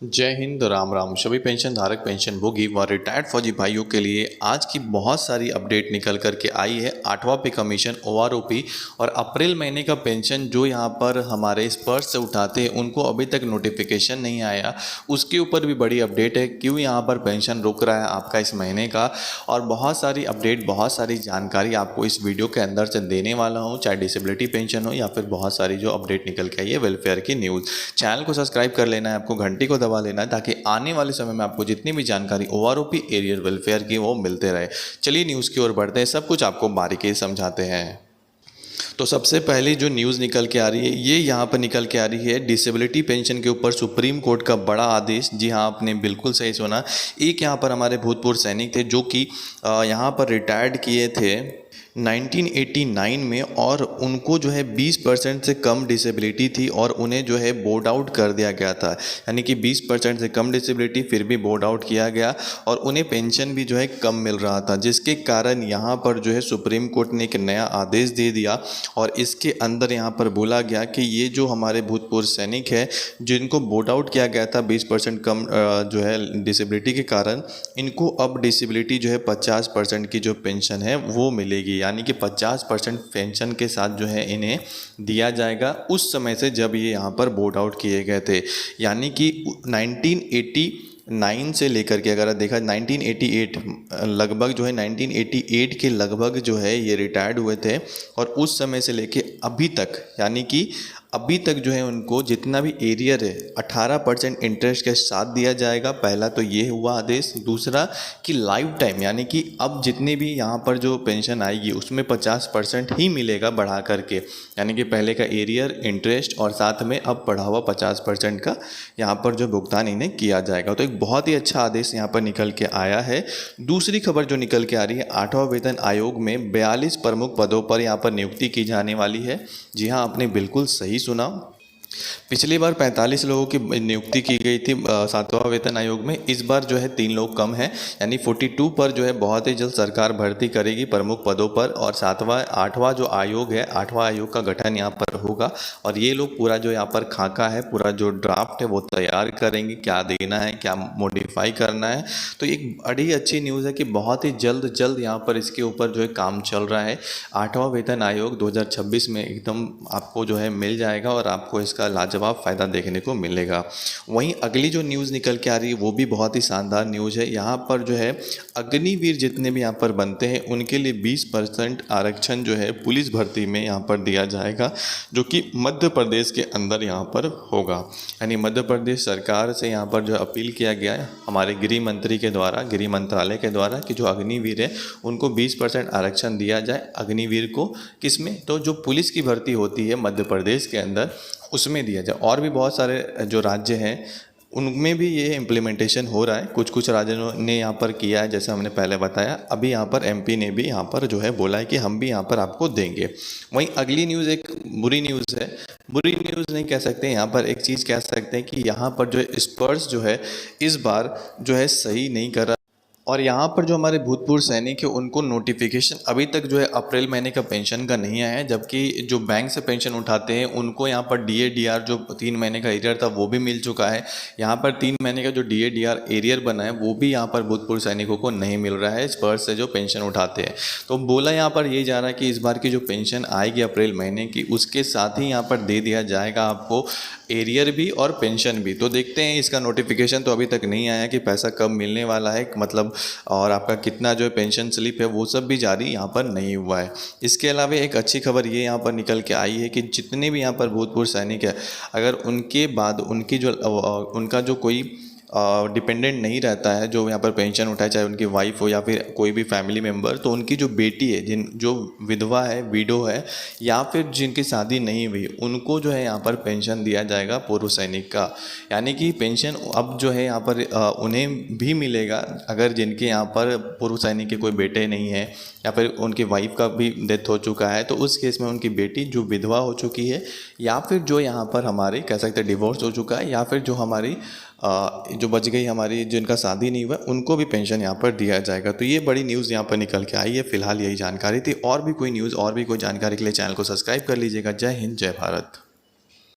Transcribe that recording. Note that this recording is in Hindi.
जय हिंद, राम राम। सभी पेंशन धारक, पेंशनभोगी व रिटायर्ड फौजी भाइयों के लिए आज की बहुत सारी अपडेट निकल कर के आई है। 8वां पे कमीशन, ओआरओपी और अप्रैल महीने का पेंशन जो यहाँ पर हमारे स्पर्श से उठाते हैं उनको अभी तक नोटिफिकेशन नहीं आया, उसके ऊपर भी बड़ी अपडेट है। क्यों यहाँ पर पेंशन रुक रहा है आपका इस महीने का, और बहुत सारी अपडेट, बहुत सारी जानकारी आपको इस वीडियो के अंदर से देने वाला हूँ। चाहे डिसेबिलिटी पेंशन हो या फिर बहुत सारी जो अपडेट निकल के आई है वेलफेयर की न्यूज़। चैनल को सब्सक्राइब कर लेना है, आपको घंटी को दबा लेना है ताकि आने वाले समय में आपको जितनी भी जानकारी ओआरओपी एरियर वेलफेयर की वो मिलते रहे। चलिए न्यूज़ की ओर बढ़ते हैं, सब कुछ आपको बारीकी से समझाते हैं। तो सबसे पहले जो न्यूज़ निकल के आ रही है ये यहाँ पर निकल के आ रही है डिसेबिलिटी पेंशन के ऊपर सुप्रीम कोर्ट का बड़ा आदेश। जी हाँ, आपने बिल्कुल सही सुना। एक यहाँ पर हमारे भूतपूर्व सैनिक थे जो कि यहाँ पर रिटायर्ड किए थे 1989 में, और उनको जो है 20% से कम डिसेबिलिटी थी और उन्हें जो है बोर्ड आउट कर दिया गया था। यानी कि 20% से कम डिसेबिलिटी फिर भी बोर्ड आउट किया गया और उन्हें पेंशन भी जो है कम मिल रहा था, जिसके कारण यहाँ पर जो है सुप्रीम कोर्ट ने एक नया आदेश दे दिया। और इसके अंदर यहाँ पर बोला गया कि ये जो हमारे भूतपूर्व सैनिक है जिनको बोर्ड आउट किया गया था 20% कम जो है डिसेबिलिटी के कारण, इनको अब डिसेबिलिटी जो है 50% की जो पेंशन है वो मिलेगी। यानी कि 50% पेंशन के साथ जो है इन्हें दिया जाएगा उस समय से जब ये यहाँ पर बोर्ड आउट किए गए थे। यानी कि 1989 से लेकर के अगर देखा 1988 लगभग जो है 1988 के लगभग जो है ये रिटायर्ड हुए थे, और उस समय से लेके अभी तक, यानी कि अभी तक जो है उनको जितना भी एरियर है 18% इंटरेस्ट के साथ दिया जाएगा। पहला तो ये हुआ आदेश। दूसरा कि लाइफ टाइम, यानी कि अब जितनी भी यहाँ पर जो पेंशन आएगी उसमें 50% ही मिलेगा बढ़ा करके। यानी कि पहले का एरियर, इंटरेस्ट और साथ में अब बढ़ा हुआ 50% का यहाँ पर जो भुगतान इन्हें किया जाएगा। तो एक बहुत ही अच्छा आदेश यहाँ पर निकल के आया है। दूसरी खबर जो निकल के आ रही है, 8वां वेतन आयोग में 42 प्रमुख पदों पर यहाँ पर नियुक्ति की जाने वाली है। जी हाँ, आपने बिल्कुल सही सुना। पिछली बार 45 लोगों की नियुक्ति की गई थी 7वां वेतन आयोग में। इस बार जो है 3 लोग कम हैं, यानी 42 पर जो है बहुत ही जल्द सरकार भर्ती करेगी प्रमुख पदों पर। और 8वां जो आयोग है, 8वां आयोग का गठन यहाँ पर होगा और ये लोग पूरा जो यहाँ पर खाका है, पूरा जो ड्राफ्ट है वो तैयार करेंगे, क्या देना है, क्या मॉडिफाई करना है। तो एक बड़ी अच्छी न्यूज़ है कि बहुत ही जल्द यहाँ पर इसके ऊपर जो है काम चल रहा है। 8वां वेतन आयोग 2026 में एकदम आपको जो है मिल जाएगा और आपको इसका लाजवाब फ़ायदा देखने को मिलेगा। वहीं अगली जो न्यूज़ निकल के आ रही है वो भी बहुत ही शानदार न्यूज़ है। यहाँ पर जो है अग्निवीर जितने भी यहाँ पर बनते हैं उनके लिए 20% आरक्षण जो है पुलिस भर्ती में यहाँ पर दिया जाएगा, जो कि मध्य प्रदेश के अंदर यहाँ पर होगा। यानी मध्य प्रदेश सरकार से यहाँ पर जो अपील किया गया है हमारे गृह मंत्री के द्वारा, गृह मंत्रालय के द्वारा, कि जो अग्निवीर है उनको 20% आरक्षण दिया जाए। अग्निवीर को किसमें, तो जो पुलिस की भर्ती होती है मध्य प्रदेश के अंदर उसमें दिया जाए। और भी बहुत सारे जो राज्य हैं उनमें भी ये इम्प्लीमेंटेशन हो रहा है। कुछ राज्यों ने यहाँ पर किया है, जैसे हमने पहले बताया। अभी यहाँ पर एमपी ने भी यहाँ पर जो है बोला है कि हम भी यहाँ पर आपको देंगे। वहीं अगली न्यूज़ एक बुरी न्यूज़ है। बुरी न्यूज़ नहीं कह सकते, यहाँ पर एक चीज़ कह सकते हैं कि यहाँ पर जो स्पर्श जो है इस बार जो है सही नहीं कर रहा, और यहाँ पर जो हमारे भूतपूर्व सैनिक है उनको नोटिफिकेशन अभी तक जो है अप्रैल महीने का पेंशन का नहीं आया है। जबकि जो बैंक से पेंशन उठाते हैं उनको यहाँ पर डीए डीआर जो 3 महीने का एरियर था वो भी मिल चुका है। यहाँ पर 3 महीने का जो डीए डीआर एरियर बना है वो भी यहाँ पर भूतपूर्व सैनिकों को नहीं मिल रहा है स्पर्श से जो पेंशन उठाते हैं। तो बोला यहाँ पर ये जा रहा है कि इस बार की जो पेंशन आएगी अप्रैल महीने की उसके साथ ही यहाँ पर दे दिया जाएगा आपको एरियर भी और पेंशन भी। तो देखते हैं, इसका नोटिफिकेशन तो अभी तक नहीं आया कि पैसा कब मिलने वाला है, मतलब और आपका कितना जो है पेंशन स्लिप है वो सब भी जारी यहाँ पर नहीं हुआ है। इसके अलावा एक अच्छी खबर ये यहाँ पर निकल के आई है कि जितने भी यहाँ पर भूतपूर्व सैनिक है, अगर उनके बाद उनकी जो उनका जो कोई डिपेंडेंट नहीं रहता है जो यहाँ पर पेंशन उठाए, चाहे उनकी वाइफ हो या फिर कोई भी फैमिली मेम्बर, तो उनकी जो बेटी है, जो विधवा है, विडो है, या फिर जिनकी शादी नहीं हुई, उनको जो है यहाँ पर पेंशन दिया जाएगा पूर्व सैनिक का। यानी कि पेंशन अब जो है यहाँ पर उन्हें भी मिलेगा अगर जिनके यहाँ पर पूर्व सैनिक के कोई बेटे नहीं है या फिर उनकी वाइफ का भी डेथ हो चुका है, तो उस केस में उनकी बेटी जो विधवा हो चुकी है, या फिर जो यहाँ पर हमारी कह सकते हैं डिवोर्स हो चुका है, या फिर जो हमारी जो बच गई हमारी जिनका शादी नहीं हुआ, उनको भी पेंशन यहाँ पर दिया जाएगा। तो ये बड़ी न्यूज़ यहाँ पर निकल के आई है। फिलहाल यही जानकारी थी। और भी कोई न्यूज़, और भी कोई जानकारी के लिए चैनल को सब्सक्राइब कर लीजिएगा। जय हिंद, जय भारत।